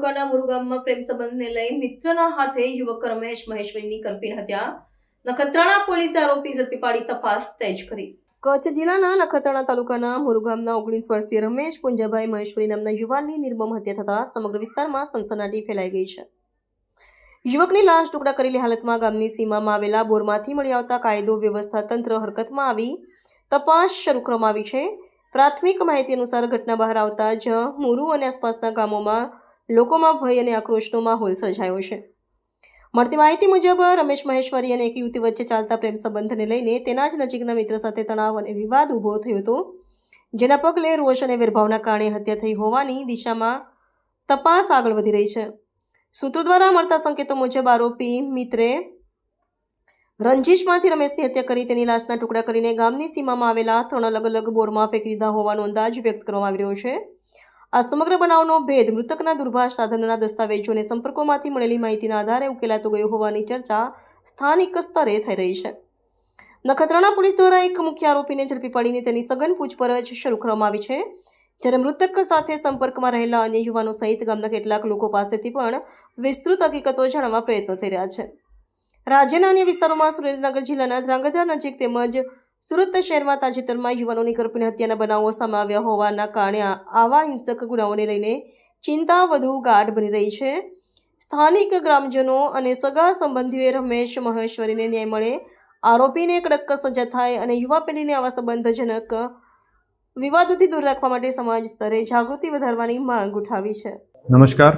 તાલુકાના મુરુ ગામમાં પ્રેમ સંબંધને લઈ મિત્રના હાથે યુવક રમેશ મહેશ્વરીની કરપીણ હત્યા. નખત્રાણા પોલીસે આરોપી ઝડપી પાડી તપાસ તેજ કરી. કચ્છ જિલ્લાના નખત્રાણા તાલુકાના મુરુ ગામના 19 વર્ષીય રમેશ પુંજાભાઈ મહેશ્વરી નામના યુવાનની નિર્મમ હત્યા થતા સમગ્ર વિસ્તારમાં સનસનાટી ફેલાઈ ગઈ છે. યુવકની લાશ ટુકડા કરેલી હાલતમાં ગામની સીમામાં આવેલા બોરમાંથી મળી આવતા કાયદો વ્યવસ્થા તંત્ર હરકતમાં આવી તપાસ શરૂ કરવામાં આવી છે. પ્રાથમિક માહિતી અનુસાર ઘટના બહાર આવતા જ મુરુ અને આસપાસના ગામોમાં લોકોમાં ભય અને આક્રોશનો માહોલ સર્જાયો છે. મળતી માહિતી મુજબ રમેશ મહેશ્વરી અને એક યુવતી વચ્ચે ચાલતા પ્રેમ સંબંધને લઈને તેના જ નજીકના મિત્ર સાથે તણાવ અને વિવાદ ઊભો થયો હતો, જેના પગલે રોષ અને વેરભાવના કારણે હત્યા થઈ હોવાની દિશામાં તપાસ આગળ વધી રહી છે. સૂત્રો દ્વારા મળતા સંકેતો મુજબ આરોપી મિત્રે રંજીશમાંથી રમેશની હત્યા કરી તેની લાશના ટુકડા કરીને ગામની સીમામાં આવેલા 3 અલગ અલગ બોરમાં ફેંકી દીધા હોવાનો અંદાજ વ્યક્ત કરવામાં આવી રહ્યો છે. આ સમગ્ર બનાવનો ભેદ મૃતકના દૂરભાષ સાધનના દસ્તાવેજો અને સંપર્કોમાંથી મળેલી માહિતીના આધારે ઉકેલાતો ગયો હોવાની ચર્ચા સ્થાનિક સ્તરે થઈ રહી છે. નખત્રાણા પોલીસ દ્વારા એક મુખ્ય આરોપીને ઝડપી પાડીને તેની સઘન પૂછપરછ શરૂ કરવામાં આવી છે, જ્યારે મૃતક સાથે સંપર્કમાં રહેલા અન્ય યુવાનો સહિત ગામના કેટલાક લોકો પાસેથી પણ વિસ્તૃત હકીકતો જાણવા પ્રયત્નો થઈ રહ્યા છે. રાજ્યના અન્ય વિસ્તારોમાં સુરેન્દ્રનગર જિલ્લાના ધ્રાંગધ્રા નજીક તેમજ સુરત શહેરમાં તાજેતરમાં યુવાનોની કરપીણ હત્યાના બનાવો સામે આવ્યા હોવાના કારણે આવા હિંસક ગુનાઓને લઈને ચિંતા વધુ ગાઢ બની રહી છે. સ્થાનિક ગ્રામજનો અને સગા સંબંધીઓએ રમેશ મહેશ્વરીને ન્યાય મળે, આરોપીને કડક સજા થાય અને યુવા પેઢીને આવા સંબંધજનક વિવાદોથી દૂર રાખવા માટે સમાજ સ્તરે જાગૃતિ વધારવાની માંગ ઉઠાવી છે. नमस्कार।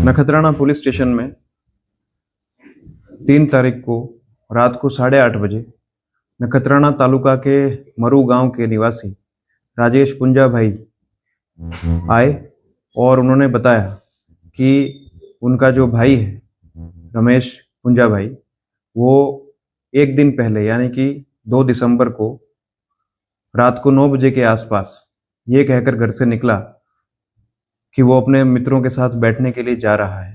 नखत्राना पुलिस स्टेशन में 3 तारीख को रात को 8:30 बजे नखत्राना तालुका के मरू गांव के निवासी राजेश पुंजा भाई आए और उन्होंने बताया कि उनका जो भाई है रमेश पुंजा भाई, वो एक दिन पहले यानी कि 2 दिसंबर को रात को 9 बजे के आसपास ये कहकर घर से निकला कि वो अपने मित्रों के साथ बैठने के लिए जा रहा है,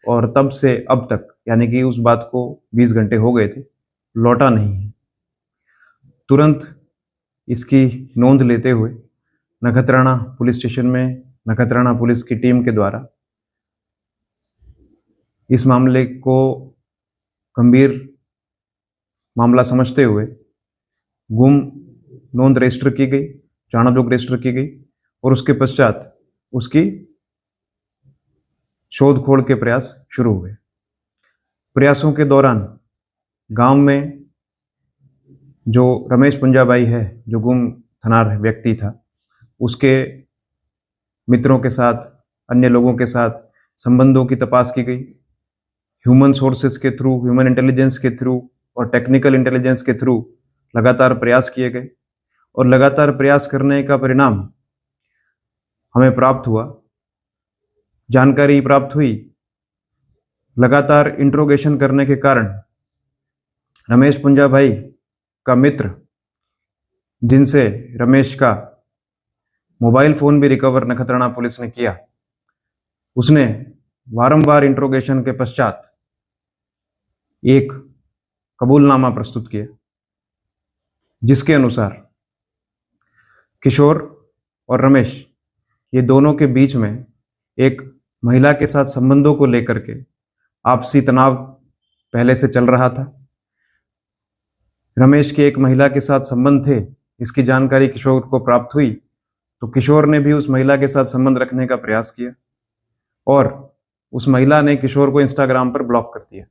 और तब से अब तक यानी कि उस बात को 20 घंटे हो गए थे, लौटा नहीं है। तुरंत इसकी नोंद लेते हुए नखत्राना पुलिस स्टेशन में नखत्राना पुलिस की टीम के द्वारा इस मामले को गंभीर मामला समझते हुए गुम नोंद रजिस्टर की गई, चाणाजोग रजिस्टर की गई, और उसके पश्चात उसकी शोध खोल के प्रयास शुरू हुए। प्रयासों के दौरान गांव में जो रमेश पुंजाभाई है, जो गुम थनार व्यक्ति था, उसके मित्रों के साथ, अन्य लोगों के साथ संबंधों की तपास की गई। ह्यूमन सोर्सेस के थ्रू, ह्यूमन इंटेलिजेंस के थ्रू और टेक्निकल इंटेलिजेंस के थ्रू लगातार प्रयास किए गए, और लगातार प्रयास करने का परिणाम हमें प्राप्त हुआ। जानकारी प्राप्त हुई, लगातार इंट्रोगेशन करने के कारण रमेश पुंजाभाई का मित्र, जिनसे रमेश का मोबाइल फोन भी रिकवर नखत्राना पुलिस ने किया, उसने वारंवार इंट्रोगेशन के पश्चात एक कबूलनामा प्रस्तुत किया, जिसके अनुसार किशोर और रमेश ये दोनों के बीच में एक महिला के साथ संबंधों को लेकर के आपसी तनाव पहले से चल रहा था। रमेश के एक महिला के साथ संबंध थे, इसकी जानकारी किशोर को प्राप्त हुई तो किशोर ने भी उस महिला के साथ संबंध रखने का प्रयास किया, और उस महिला ने किशोर को इंस्टाग्राम पर ब्लॉक कर दिया।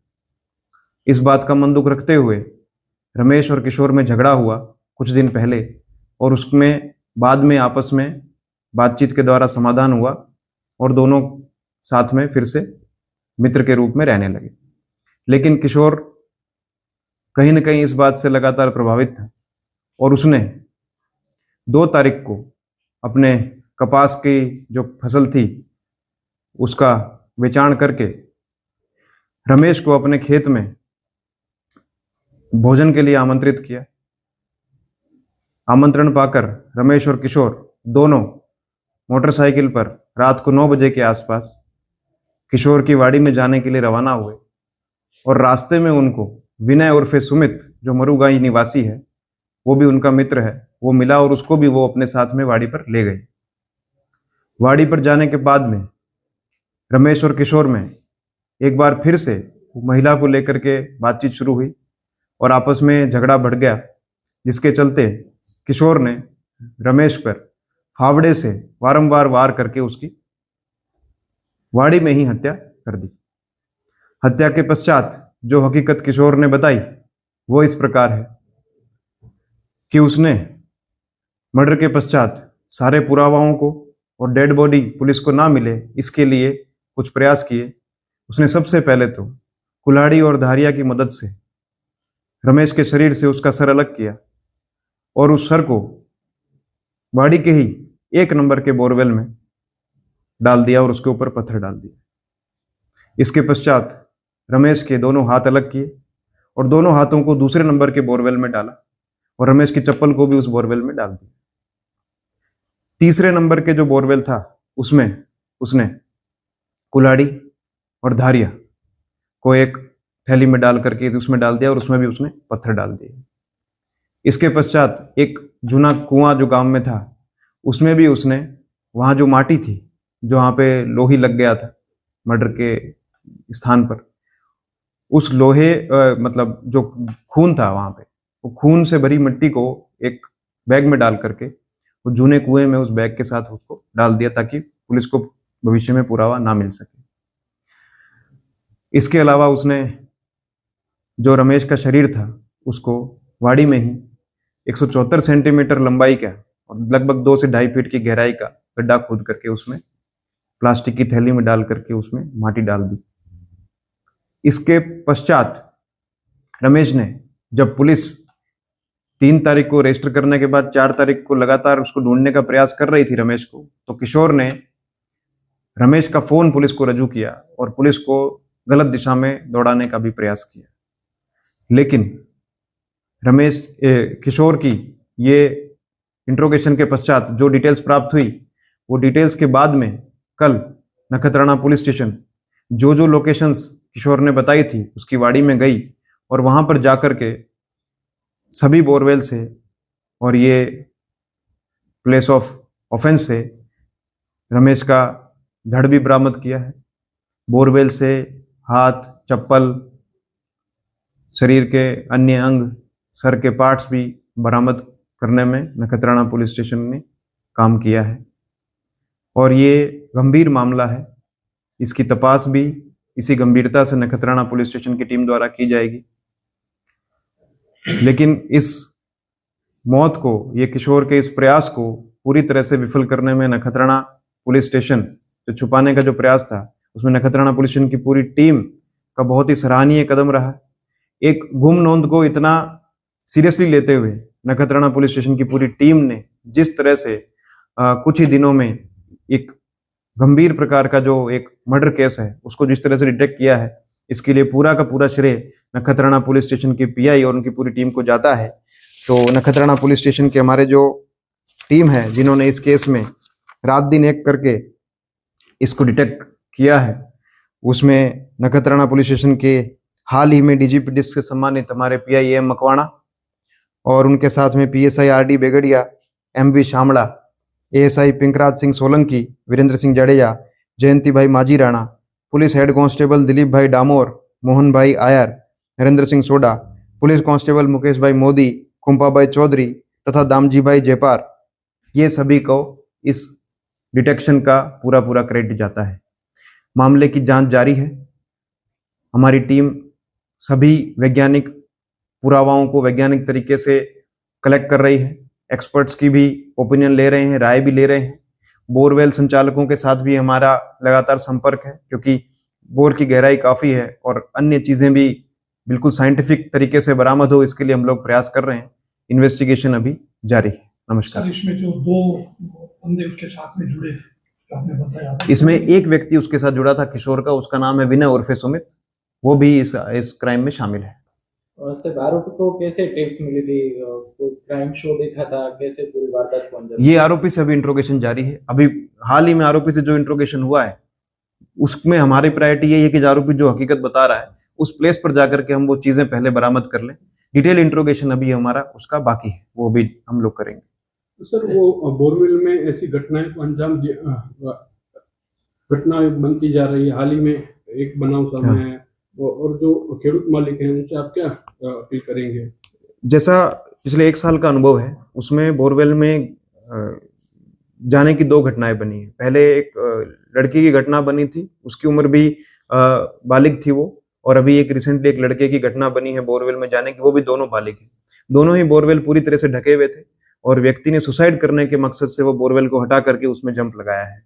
इस बात का मन दुख रखते हुए रमेश और किशोर में झगड़ा हुआ कुछ दिन पहले, और उसमें बाद में आपस में बातचीत के द्वारा समाधान हुआ और दोनों साथ में फिर से मित्र के रूप में रहने लगे। लेकिन किशोर कहीं न कहीं इस बात से लगातार प्रभावित था, और उसने 2 तारीख को अपने कपास की जो फसल थी उसका बेचान करके रमेश को अपने खेत में भोजन के लिए आमंत्रित किया। आमंत्रण पाकर रमेश और किशोर दोनों मोटरसाइकिल पर रात को 9 बजे के आसपास किशोर की वाड़ी में जाने के लिए रवाना हुए, और रास्ते में उनको विनय उर्फे सुमित, जो मरुगाई निवासी है, वो भी उनका मित्र है, वो मिला और उसको भी वो अपने साथ में वाड़ी पर ले गए। वाड़ी पर जाने के बाद में रमेश और किशोर में एक बार फिर से महिला को लेकर के बातचीत शुरू हुई और आपस में झगड़ा बढ़ गया, जिसके चलते किशोर ने रमेश पर फावड़े से वारंवार वार करके उसकी वाड़ी में ही हत्या कर दी। हत्या के पश्चात जो हकीकत किशोर ने बताई वो इस प्रकार है कि उसने मर्डर के पश्चात सारे पुरावाओं को और डेड बॉडी पुलिस को ना मिले इसके लिए कुछ प्रयास किए। उसने सबसे पहले तो कुल्हाड़ी और धारिया की मदद से रमेश के शरीर से उसका सर अलग किया और उस सर को वाड़ी के ही 1 नंबर के बोरवेल में डाल दिया और उसके ऊपर पत्थर डाल दिया। इसके पश्चात रमेश के दोनों हाथ अलग किए और दोनों हाथों को दूसरे नंबर के बोरवेल में डाला और रमेश की चप्पल को भी उस बोरवेल में डाल दिया। तीसरे नंबर के जो बोरवेल था उसमें उसने कुल्हाड़ी और धारिया को एक थैली में डाल करके उसमें डाल दिया और उसमें भी उसने पत्थर डाल दिए। इसके पश्चात एक जूना कुआं जो गांव में था उसमें भी उसने वहां जो माटी थी, जो वहां पे लोही लग गया था मर्डर के स्थान पर, उस लोहे मतलब जो खून था वहां पे, वो खून से भरी मिट्टी को एक बैग में डाल करके वो जूने कुएं में उस बैग के साथ उसको डाल दिया ताकि पुलिस को भविष्य में पुरावा ना मिल सके। इसके अलावा उसने जो रमेश का शरीर था उसको वाड़ी में ही 174 सेंटीमीटर लंबाई का और लगभग 2 से 2.5 फीट की गहराई का गड्ढा खोद करके उसमें प्लास्टिक की थैली में डाल करके उसमें माटी डाल दी। इसके पश्चात रमेश ने, जब पुलिस 3 तारीख को रजिस्टर करने के बाद 4 तारीख को लगातार उसको ढूंढने का प्रयास कर रही थी रमेश को, तो किशोर ने रमेश का फोन पुलिस को रजू किया और पुलिस को गलत दिशा में दौड़ाने का भी प्रयास किया। लेकिन किशोर की ये इंट्रोगेशन के पश्चात जो डिटेल्स प्राप्त हुई, वो डिटेल्स के बाद में कल नखत्राणा पुलिस स्टेशन जो लोकेशंस किशोर ने बताई थी उसकी वाड़ी में गई और वहां पर जाकर के सभी बोरवेल से और ये प्लेस ऑफ ऑफेंस से रमेश का धड़ भी बरामद किया है। बोरवेल से हाथ, चप्पल, शरीर के अन्य अंग, सर के पार्ट्स भी बरामद करने में नखत्राणा पुलिस स्टेशन ने काम किया है और ये गंभीर मामला है। इसकी तपास भी इसी गंभीरता से नखत्राणा पुलिस स्टेशन की टीम द्वारा की जाएगी। लेकिन इस मौत को, ये किशोर के इस प्रयास को पूरी तरह से विफल करने में नखत्राणा पुलिस स्टेशन जो छुपाने का जो प्रयास था उसमें नखत्राणा पुलिस स्टेशन की पूरी टीम का बहुत ही सराहनीय कदम रहा। एक गुम नोंद को इतना सीरियसली लेते हुए नखत्राणा पुलिस स्टेशन की पूरी टीम ने जिस तरह से कुछ ही दिनों में एक गंभीर प्रकार का जो एक मर्डर केस है उसको जिस तरह से डिटेक्ट किया है, इसके लिए पूरा का पूरा श्रेय नखत्राणा पुलिस स्टेशन के पीआई और उनकी पूरी टीम को जाता है। तो नखत्राणा पुलिस स्टेशन के हमारे जो टीम है जिन्होंने इस केस में रात दिन एक करके इसको डिटेक्ट किया है, उसमें नखत्राणा पुलिस स्टेशन के हाल ही में डीजीपी डिस्क से सम्मानित हमारे पीआई एम मकवाणा और उनके साथ में PSI RD Begadiya, MV Shamda, ASI Pinkraj Singh Solanki, Virendra Singh Jadeja, Jayanti bhai Majhi Rana, police head constable Dilip bhai Damor, Mohan bhai Ayar, Narendra Singh Soda, police constable Mukesh bhai Modi, कुंपा भाई चौधरी तथा दामजी भाई जेपार, ये सभी को इस डिटेक्शन का पूरा पूरा क्रेडिट जाता है। मामले की जांच जारी है। हमारी टीम सभी वैज्ञानिक पुरावाओं को वैज्ञानिक तरीके से कलेक्ट कर रही है। एक्सपर्ट्स की भी ओपिनियन ले रहे हैं, राय भी ले रहे हैं। बोरवेल संचालकों के साथ भी हमारा लगातार संपर्क है क्योंकि बोर की गहराई काफ़ी है और अन्य चीज़ें भी बिल्कुल साइंटिफिक तरीके से बरामद हो, इसके लिए हम लोग प्रयास कर रहे हैं। इन्वेस्टिगेशन अभी जारी है। नमस्कार। सर, इसमें जो 2 बंदे उसके साथ में जुड़े थे, आपने बताया, इसमें एक व्यक्ति उसके साथ जुड़ा था किशोर का, उसका नाम है विनय उर्फे सुमित, वो भी इस क्राइम में शामिल है। और सर आरोपी को कैसे टिप्स मिली थी, कोई क्राइम शो देखा था, कैसे पूरी वारदात को अंजाम? ये आरोपी से अभी इंट्रोगेशन जारी है। अभी हाल ही में आरोपी से जो इंट्रोगेशन हुआ है उसमें हमारी प्रायोरिटी ये है कि आरोपी जो हकीकत बता रहा है उस प्लेस पर जाकर के हम वो चीजें पहले बरामद कर लें। डिटेल इंट्रोगेशन अभी हमारा उसका बाकी है, वो भी हम लोग करेंगे। तो सर वो बोरवेल में ऐसी घटनाएं को अंजाम घटनाएं बनती जा रही है। हाल ही में एक बनाव सामने आया, और जो खेडूत मालिक हैं उनसे आप क्या अपील करेंगे? जैसा पिछले 1 साल का अनुभव है, उसमें बोरवेल में जाने की 2 घटनाएं बनी है। पहले एक लड़की की घटना बनी थी, उसकी उम्र भी बालिग थी वो, और अभी एक रिसेंटली एक लड़के की घटना बनी है बोरवेल में जाने की, वो भी दोनों बालिग हैं। दोनों ही बोरवेल पूरी तरह से ढके हुए थे और व्यक्ति ने सुसाइड करने के मकसद से वो बोरवेल को हटा करके उसमें जंप लगाया है।